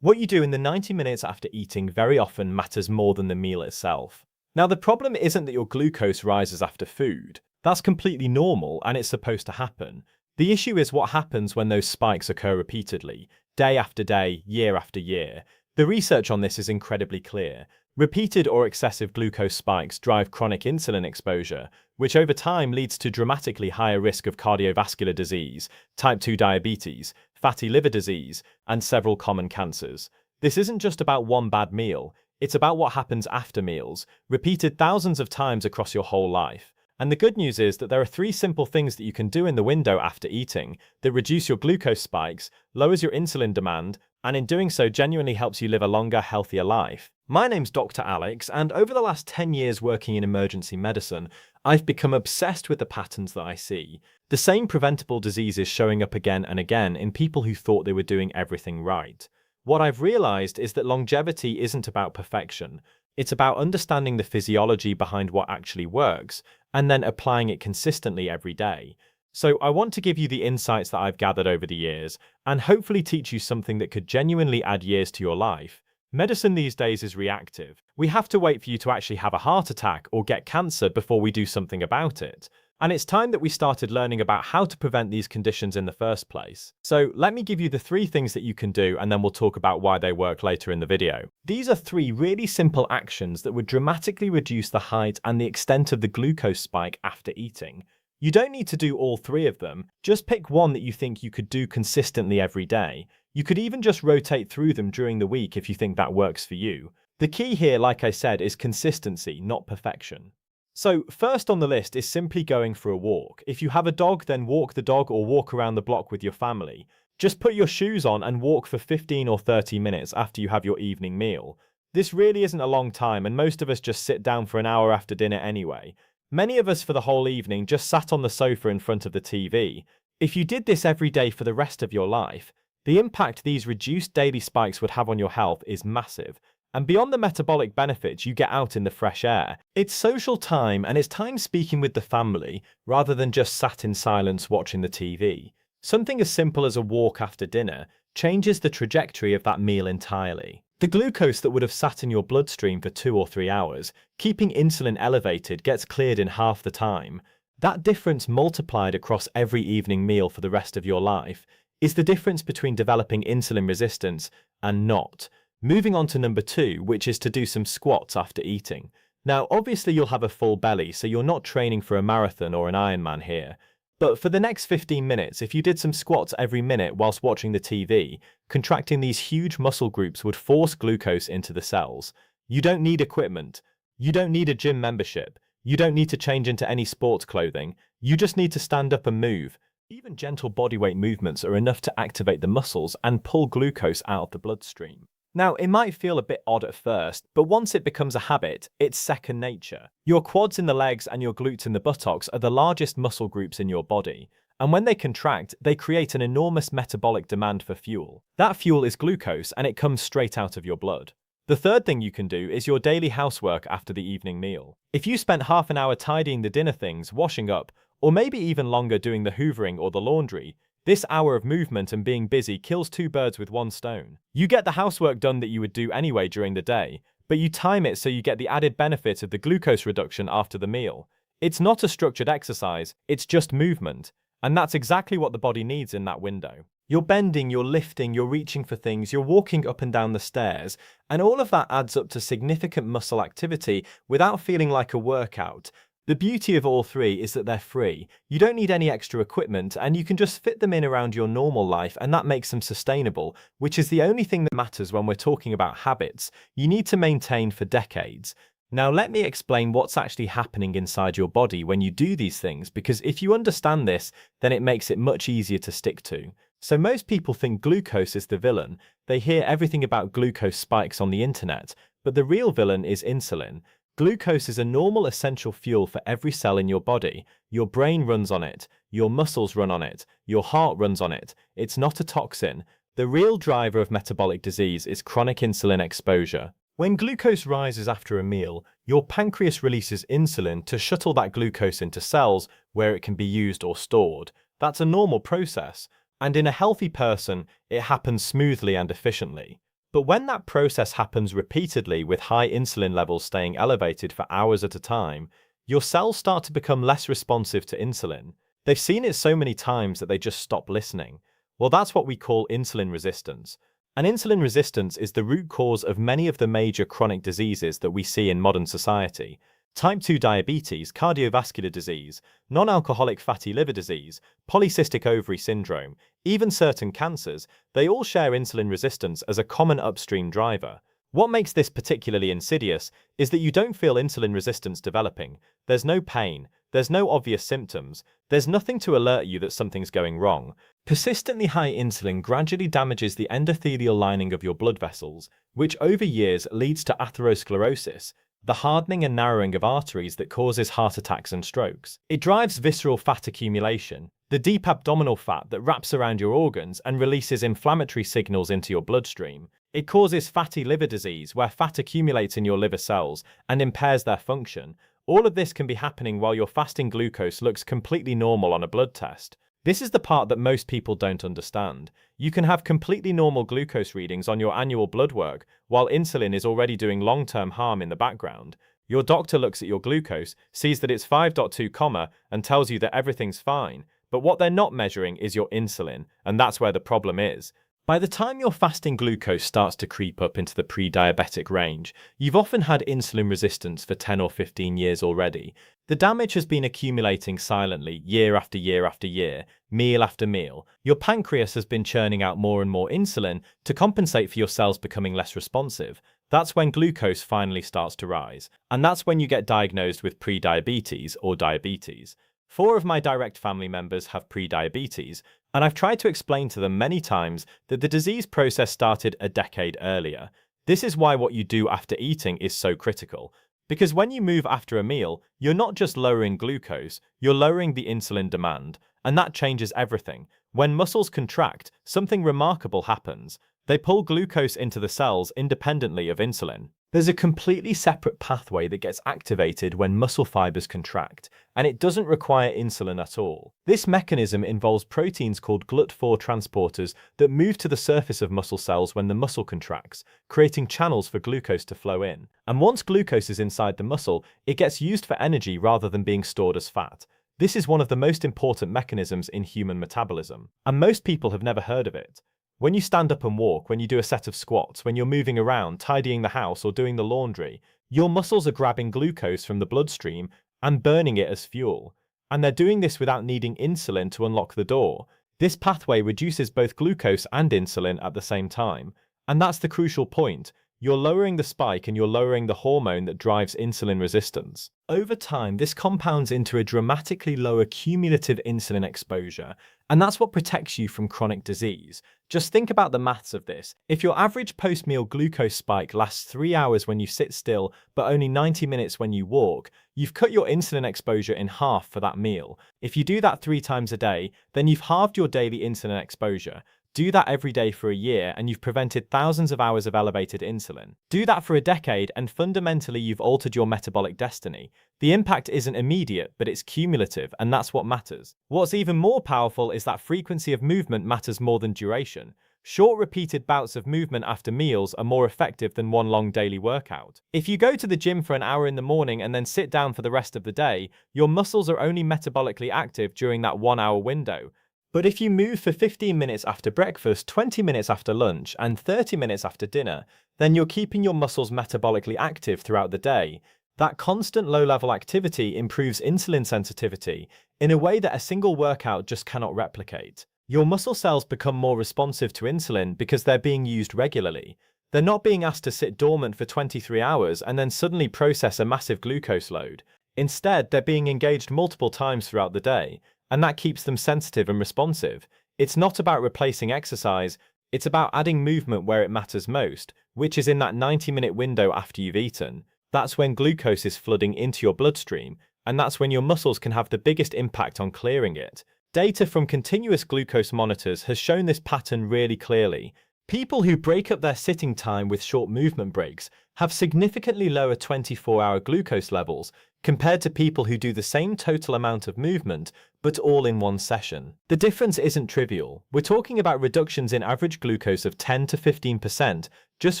What you do in the 90 minutes after eating very often matters more than the meal itself. Now, the problem isn't that your glucose rises after food. That's completely normal and it's supposed to happen. The issue is what happens when those spikes occur repeatedly, day after day, year after year. The research on this is incredibly clear. Repeated or excessive glucose spikes drive chronic insulin exposure, which over time leads to dramatically higher risk of cardiovascular disease, type 2 diabetes, fatty liver disease, and several common cancers. This isn't just about one bad meal, it's about what happens after meals, repeated thousands of times across your whole life. And the good news is that there are 3 simple things that you can do in the window after eating that reduce your glucose spikes, lowers your insulin demand, and in doing so genuinely helps you live a longer, healthier life. My name's Dr. Alex, and over the last 10 years working in emergency medicine, I've become obsessed with the patterns that I see. The same preventable diseases showing up again and again in people who thought they were doing everything right. What I've realized is that longevity isn't about perfection. It's about understanding the physiology behind what actually works, and then applying it consistently every day. So I want to give you the insights that I've gathered over the years, and hopefully teach you something that could genuinely add years to your life. Medicine these days is reactive. We have to wait for you to actually have a heart attack or get cancer before we do something about it. And it's time that we started learning about how to prevent these conditions in the first place. So let me give you the 3 things that you can do, and then we'll talk about why they work later in the video. These are 3 really simple actions that would dramatically reduce the height and the extent of the glucose spike after eating. You don't need to do all 3 of them, just pick one that you think you could do consistently every day. You could even just rotate through them during the week if you think that works for you. The key here, like I said, is consistency, not perfection. So first on the list is simply going for a walk. If you have a dog, then walk the dog or walk around the block with your family. Just put your shoes on and walk for 15 or 30 minutes after you have your evening meal. This really isn't a long time, and most of us just sit down for an hour after dinner anyway. Many of us for the whole evening just sat on the sofa in front of the TV. If you did this every day for the rest of your life, the impact these reduced daily spikes would have on your health is massive. And beyond the metabolic benefits you get out in the fresh air, it's social time, and it's time speaking with the family rather than just sat in silence watching the TV. Something as simple as a walk after dinner changes the trajectory of that meal entirely. The glucose that would have sat in your bloodstream for 2 or 3 hours, keeping insulin elevated, gets cleared in half the time. That difference multiplied across every evening meal for the rest of your life is the difference between developing insulin resistance and not. Moving on to number 2, which is to do some squats after eating. Now, obviously you'll have a full belly, so you're not training for a marathon or an Ironman here. But for the next 15 minutes, if you did some squats every minute whilst watching the TV, contracting these huge muscle groups would force glucose into the cells. You don't need equipment. You don't need a gym membership. You don't need to change into any sports clothing. You just need to stand up and move. Even gentle bodyweight movements are enough to activate the muscles and pull glucose out of the bloodstream. Now, it might feel a bit odd at first, but once it becomes a habit, it's second nature. Your quads in the legs and your glutes in the buttocks are the largest muscle groups in your body, and when they contract, they create an enormous metabolic demand for fuel. That fuel is glucose, and it comes straight out of your blood. The third thing you can do is your daily housework after the evening meal. If you spent half an hour tidying the dinner things, washing up, or maybe even longer doing the hoovering or the laundry, this hour of movement and being busy kills 2 birds with 1 stone. You get the housework done that you would do anyway during the day, but you time it so you get the added benefit of the glucose reduction after the meal. It's not a structured exercise, it's just movement, and that's exactly what the body needs in that window. You're bending, you're lifting, you're reaching for things, you're walking up and down the stairs, and all of that adds up to significant muscle activity without feeling like a workout. The beauty of all 3 is that they're free. You don't need any extra equipment, and you can just fit them in around your normal life, and that makes them sustainable, which is the only thing that matters when we're talking about habits you need to maintain for decades. Now let me explain what's actually happening inside your body when you do these things, because if you understand this, then it makes it much easier to stick to. So most people think glucose is the villain. They hear everything about glucose spikes on the internet, but the real villain is insulin. Glucose is a normal essential fuel for every cell in your body. Your brain runs on it, your muscles run on it, your heart runs on it. It's not a toxin. The real driver of metabolic disease is chronic insulin exposure. When glucose rises after a meal, your pancreas releases insulin to shuttle that glucose into cells where it can be used or stored. That's a normal process, and in a healthy person, it happens smoothly and efficiently. But when that process happens repeatedly with high insulin levels staying elevated for hours at a time, your cells start to become less responsive to insulin. They've seen it so many times that they just stop listening. Well, that's what we call insulin resistance. And insulin resistance is the root cause of many of the major chronic diseases that we see in modern society. Type 2 diabetes, cardiovascular disease, non-alcoholic fatty liver disease, polycystic ovary syndrome, even certain cancers, they all share insulin resistance as a common upstream driver. What makes this particularly insidious is that you don't feel insulin resistance developing. There's no pain, there's no obvious symptoms, there's nothing to alert you that something's going wrong. Persistently high insulin gradually damages the endothelial lining of your blood vessels, which over years leads to atherosclerosis, the hardening and narrowing of arteries that causes heart attacks and strokes. It drives visceral fat accumulation, the deep abdominal fat that wraps around your organs and releases inflammatory signals into your bloodstream. It causes fatty liver disease, where fat accumulates in your liver cells and impairs their function. All of this can be happening while your fasting glucose looks completely normal on a blood test. This is the part that most people don't understand. You can have completely normal glucose readings on your annual blood work, while insulin is already doing long-term harm in the background. Your doctor looks at your glucose, sees that it's 5.2, and tells you that everything's fine. But what they're not measuring is your insulin, and that's where the problem is. By the time your fasting glucose starts to creep up into the pre-diabetic range, you've often had insulin resistance for 10 or 15 years already. The damage has been accumulating silently year after year after year, meal after meal. Your pancreas has been churning out more and more insulin to compensate for your cells becoming less responsive. That's when glucose finally starts to rise, and that's when you get diagnosed with pre-diabetes or diabetes. 4 of my direct family members have pre-diabetes, and I've tried to explain to them many times that the disease process started a decade earlier. This is why what you do after eating is so critical. Because when you move after a meal, you're not just lowering glucose, you're lowering the insulin demand, and that changes everything. When muscles contract, something remarkable happens. They pull glucose into the cells independently of insulin. There's a completely separate pathway that gets activated when muscle fibers contract, and it doesn't require insulin at all. This mechanism involves proteins called GLUT4 transporters that move to the surface of muscle cells when the muscle contracts, creating channels for glucose to flow in. And once glucose is inside the muscle, it gets used for energy rather than being stored as fat. This is one of the most important mechanisms in human metabolism, and most people have never heard of it. When you stand up and walk, when you do a set of squats, when you're moving around, tidying the house or doing the laundry, your muscles are grabbing glucose from the bloodstream and burning it as fuel. And they're doing this without needing insulin to unlock the door. This pathway reduces both glucose and insulin at the same time. And that's the crucial point. You're lowering the spike and you're lowering the hormone that drives insulin resistance. Over time, this compounds into a dramatically lower cumulative insulin exposure, and that's what protects you from chronic disease. Just think about the maths of this. If your average post-meal glucose spike lasts 3 hours when you sit still, but only 90 minutes when you walk, you've cut your insulin exposure in half for that meal. If you do that 3 times a day, then you've halved your daily insulin exposure. Do that every day for a year and you've prevented thousands of hours of elevated insulin. Do that for a decade and fundamentally you've altered your metabolic destiny. The impact isn't immediate, but it's cumulative, and that's what matters. What's even more powerful is that frequency of movement matters more than duration. Short repeated bouts of movement after meals are more effective than one long daily workout. If you go to the gym for an hour in the morning and then sit down for the rest of the day, your muscles are only metabolically active during that 1 hour window. But if you move for 15 minutes after breakfast, 20 minutes after lunch, and 30 minutes after dinner, then you're keeping your muscles metabolically active throughout the day. That constant low-level activity improves insulin sensitivity in a way that a single workout just cannot replicate. Your muscle cells become more responsive to insulin because they're being used regularly. They're not being asked to sit dormant for 23 hours and then suddenly process a massive glucose load. Instead, they're being engaged multiple times throughout the day, and that keeps them sensitive and responsive. It's not about replacing exercise, it's about adding movement where it matters most, which is in that 90-minute window after you've eaten. That's when glucose is flooding into your bloodstream, and that's when your muscles can have the biggest impact on clearing it. Data from continuous glucose monitors has shown this pattern really clearly. People who break up their sitting time with short movement breaks have significantly lower 24-hour glucose levels compared to people who do the same total amount of movement, but all in one session. The difference isn't trivial. We're talking about reductions in average glucose of 10 to 15% just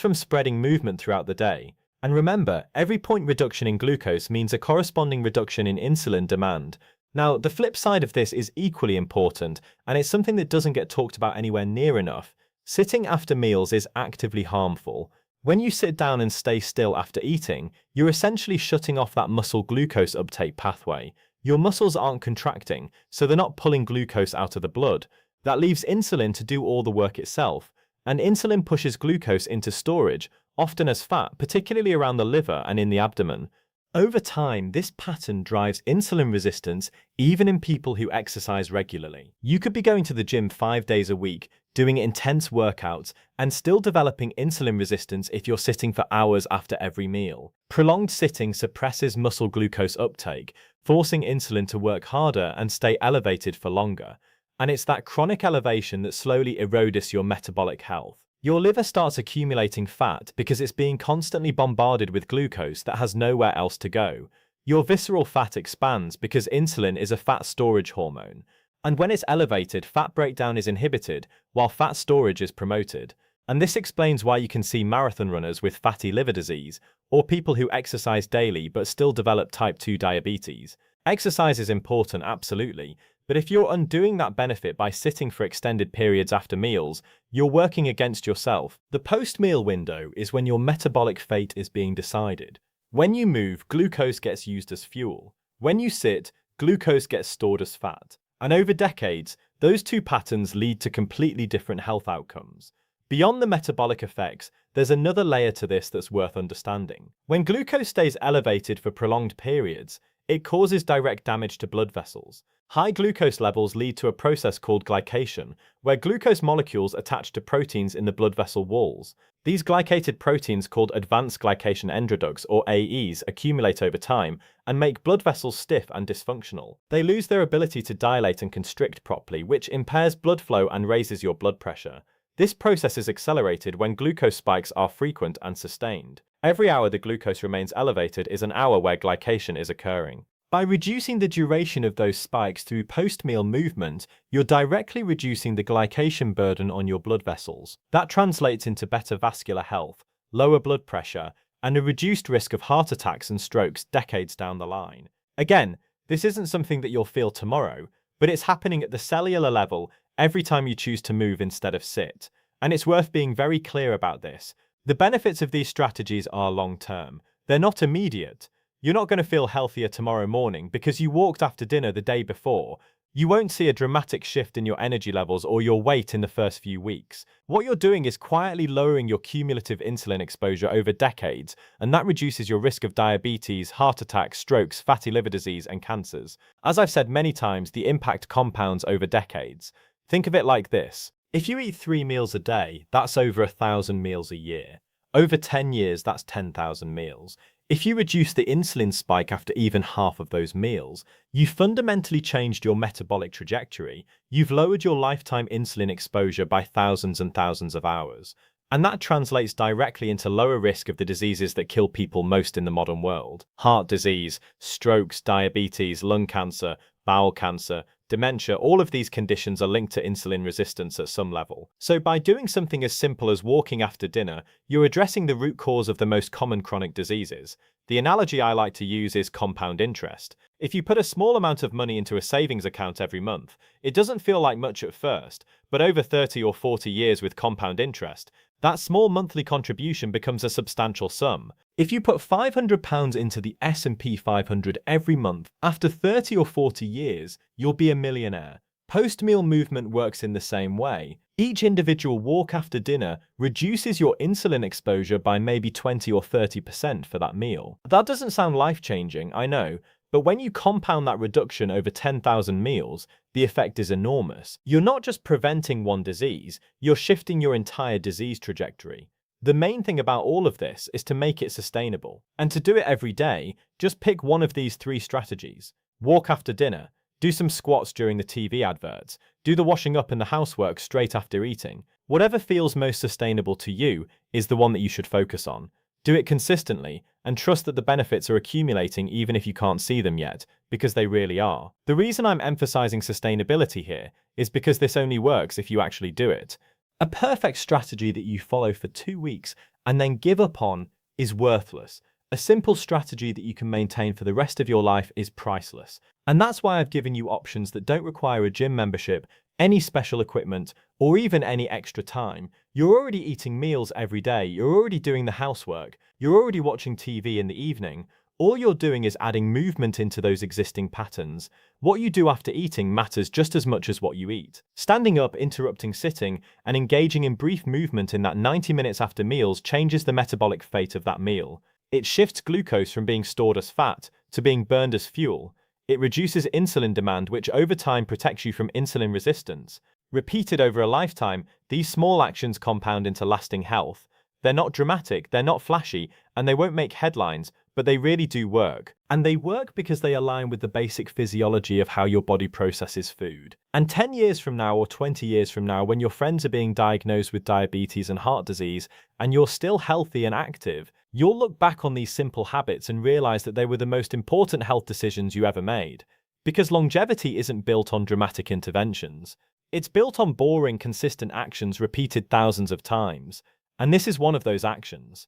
from spreading movement throughout the day. And remember, every point reduction in glucose means a corresponding reduction in insulin demand. Now, the flip side of this is equally important, and it's something that doesn't get talked about anywhere near enough. Sitting after meals is actively harmful. When you sit down and stay still after eating, you're essentially shutting off that muscle glucose uptake pathway. Your muscles aren't contracting, so they're not pulling glucose out of the blood. That leaves insulin to do all the work itself. And insulin pushes glucose into storage, often as fat, particularly around the liver and in the abdomen. Over time, this pattern drives insulin resistance even in people who exercise regularly. You could be going to the gym 5 days a week, doing intense workouts, and still developing insulin resistance if you're sitting for hours after every meal. Prolonged sitting suppresses muscle glucose uptake, forcing insulin to work harder and stay elevated for longer. And it's that chronic elevation that slowly erodes your metabolic health. Your liver starts accumulating fat because it's being constantly bombarded with glucose that has nowhere else to go. Your visceral fat expands because insulin is a fat storage hormone. And when it's elevated, fat breakdown is inhibited, while fat storage is promoted. And this explains why you can see marathon runners with fatty liver disease, or people who exercise daily but still develop type 2 diabetes. Exercise is important, absolutely, but if you're undoing that benefit by sitting for extended periods after meals, you're working against yourself. The post-meal window is when your metabolic fate is being decided. When you move, glucose gets used as fuel. When you sit, glucose gets stored as fat. And over decades, those two patterns lead to completely different health outcomes. Beyond the metabolic effects, there's another layer to this that's worth understanding. When glucose stays elevated for prolonged periods, it causes direct damage to blood vessels. High glucose levels lead to a process called glycation, where glucose molecules attach to proteins in the blood vessel walls. These glycated proteins, called advanced glycation endoducts or AEs, accumulate over time and make blood vessels stiff and dysfunctional. They lose their ability to dilate and constrict properly, which impairs blood flow and raises your blood pressure. This process is accelerated when glucose spikes are frequent and sustained. Every hour the glucose remains elevated is an hour where glycation is occurring. By reducing the duration of those spikes through post-meal movement, you're directly reducing the glycation burden on your blood vessels. That translates into better vascular health, lower blood pressure, and a reduced risk of heart attacks and strokes decades down the line. Again, this isn't something that you'll feel tomorrow, but it's happening at the cellular level every time you choose to move instead of sit. And it's worth being very clear about this. The benefits of these strategies are long-term. They're not immediate. You're not going to feel healthier tomorrow morning because you walked after dinner the day before. You won't see a dramatic shift in your energy levels or your weight in the first few weeks. What you're doing is quietly lowering your cumulative insulin exposure over decades, and that reduces your risk of diabetes, heart attacks, strokes, fatty liver disease, and cancers. As I've said many times, the impact compounds over decades. Think of it like this. If you eat 3 meals a day, that's over 1,000 meals a year. Over 10 years, that's 10,000 meals. If you reduce the insulin spike after even half of those meals, you fundamentally changed your metabolic trajectory. You've lowered your lifetime insulin exposure by thousands and thousands of hours. And that translates directly into lower risk of the diseases that kill people most in the modern world. Heart disease, strokes, diabetes, lung cancer, bowel cancer, dementia, all of these conditions are linked to insulin resistance at some level. So by doing something as simple as walking after dinner, you're addressing the root cause of the most common chronic diseases. The analogy I like to use is compound interest. If you put a small amount of money into a savings account every month, it doesn't feel like much at first, but over 30 or 40 years with compound interest, that small monthly contribution becomes a substantial sum. If you put £500 into the S&P 500 every month, after 30 or 40 years, you'll be a millionaire. Post-meal movement works in the same way. Each individual walk after dinner reduces your insulin exposure by maybe 20 or 30% for that meal. That doesn't sound life-changing, I know, but when you compound that reduction over 10,000 meals, the effect is enormous. You're not just preventing one disease, you're shifting your entire disease trajectory. The main thing about all of this is to make it sustainable. And to do it every day, just pick one of these 3 strategies. Walk after dinner. Do some squats during the TV adverts. Do the washing up and the housework straight after eating. Whatever feels most sustainable to you is the one that you should focus on. Do it consistently, and trust that the benefits are accumulating even if you can't see them yet, because they really are. The reason I'm emphasizing sustainability here is because this only works if you actually do it. A perfect strategy that you follow for 2 weeks and then give up on is worthless. A simple strategy that you can maintain for the rest of your life is priceless. And that's why I've given you options that don't require a gym membership, any special equipment, or even any extra time. You're already eating meals every day, you're already doing the housework, you're already watching TV in the evening. All you're doing is adding movement into those existing patterns. What you do after eating matters just as much as what you eat. Standing up, interrupting sitting, and engaging in brief movement in that 90 minutes after meals changes the metabolic fate of that meal. It shifts glucose from being stored as fat to being burned as fuel. It reduces insulin demand, which over time protects you from insulin resistance. Repeated over a lifetime, these small actions compound into lasting health. They're not dramatic, they're not flashy, and they won't make headlines, but they really do work. And they work because they align with the basic physiology of how your body processes food. And 10 years from now or 20 years from now, when your friends are being diagnosed with diabetes and heart disease, and you're still healthy and active, you'll look back on these simple habits and realize that they were the most important health decisions you ever made. Because longevity isn't built on dramatic interventions. It's built on boring, consistent actions repeated thousands of times. And this is one of those actions.